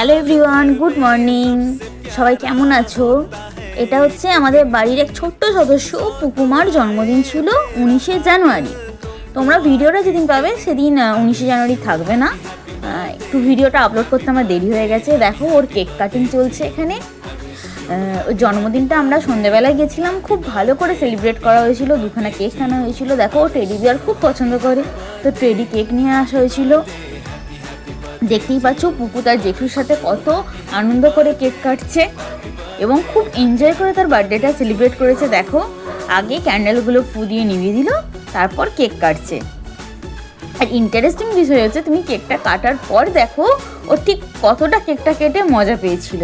Hello everyone, good morning. সবাই কেমন আছো? এটা হচ্ছে আমাদের বাড়ির এক ছোট্ট সদস্য পুকুমার জন্মদিন ছিল 19শে জানুয়ারি। তোমরা ভিডিওটা যেদিন পাবে সেদিন 19শে জানুয়ারি থাকবে না, একটু ভিডিওটা আপলোড করতে আমার দেরি হয়ে গেছে। দেখো ওর কেক কাটিং চলছে এখানে। ওর জন্মদিনটা আমরা সন্ধ্যেবেলায় গেছিলাম, খুব ভালো করে সেলিব্রেট করা হয়েছিল, দুখানা কেক আনা হয়েছিল। দেখো ও টেডি বিয়ার খুব পছন্দ করে, তো টেডি কেক নিয়ে আসা হয়েছিল। দেখতেই পাচ্ছ পুকু তার জেঠুর সাথে কত আনন্দ করে কেক কাটছে এবং খুব এনজয় করে তার বার্থডেটা সেলিব্রেট করেছে। দেখো আগে ক্যান্ডেলগুলো ফু দিয়ে নিভিয়ে দিল, তারপর কেক কাটছে। আর ইন্টারেস্টিং বিষয় হচ্ছে তুমি কেকটা কাটার পর দেখো ও ঠিক কতটা কেকটা কেটে মজা পেয়েছিল।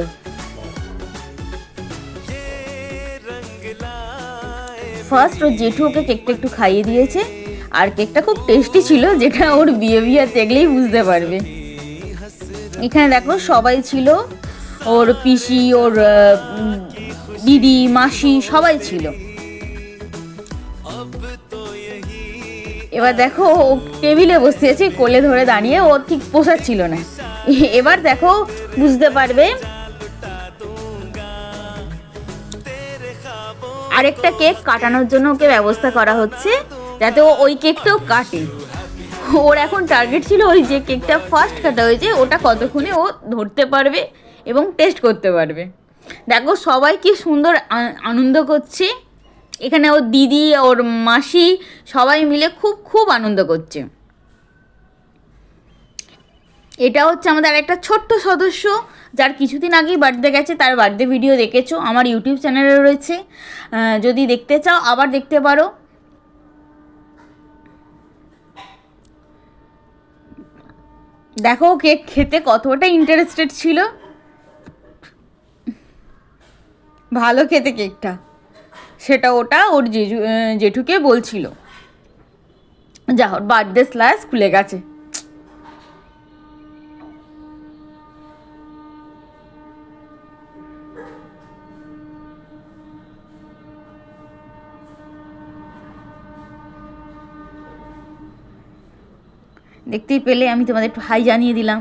ফার্স্ট ওর জেঠু ওকে কেকটা একটু খাইয়ে দিয়েছে, আর কেকটা খুব টেস্টি ছিল, যেটা ওর বিহেভিয়ার দেখলেই বুঝতে পারবে। এখানে দেখো সবাই ছিল, ওর পিসি, ওর দিদি, মাসি সবাই ছিল। এবার দেখো ও টেবিলে বসে আছে, কোলে ধরে দাঁড়িয়ে, ও ঠিক পোষাচ্ছিল না। এবার দেখো বুঝতে পারবে। আরেকটা কেক কাটানোর জন্য ওকে ব্যবস্থা করা হচ্ছে, যাতে ও ওই কেকটাও কাটে। ওর এখন টার্গেট ছিল ওই যে কেকটা ফার্স্ট কাটা হয়েছে ওটা কতক্ষণে ও ধরতে পারবে এবং টেস্ট করতে পারবে। দেখো সবাই কি সুন্দর আনন্দ করছে এখানে, ওর দিদি, ওর মাসি সবাই মিলে খুব খুব আনন্দ করছে। এটা হচ্ছে আমাদের একটা ছোট্ট সদস্য, যার কিছুদিন আগেই বার্থডে গেছে। তার বার্থডে ভিডিও দেখেছো, আমার ইউটিউব চ্যানেলে রয়েছে, যদি দেখতে চাও আবার দেখতে পারো। দেখো কেক খেতে কতটা ইন্টারেস্টেড ছিল, ভালো খেতে কেকটা, সেটা ওটা ওর জেঠুকে বলছিল। যা হোক বার্থডে স্ল্যাশ খুলে গেছে। দেখতেই পেলে, আমি তোমাদের একটু হাই জানিয়ে দিলাম।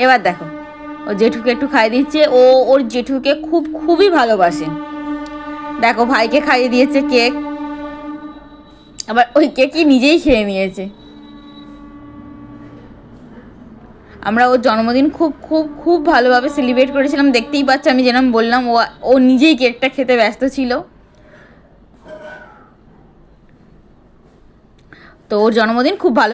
এবার দেখো ও জেঠুকে একটু খাইয়ে দিচ্ছে, ও ওর জেঠুকে খুবই ভালোবাসে। দেখো ভাইকে খাইয়ে দিয়েছে কেক, আবার ওই কেকই নিজেই খেয়ে নিয়েছে। আমরা ওর জন্মদিন খুব ভালোভাবে সেলিব্রেট করেছিলাম। দেখতেই পাচ্ছ, আমি যেরকম বললাম ও নিজেই কেকটা খেতে ব্যস্ত ছিল। তো ওর জন্মদিন খুব ভালো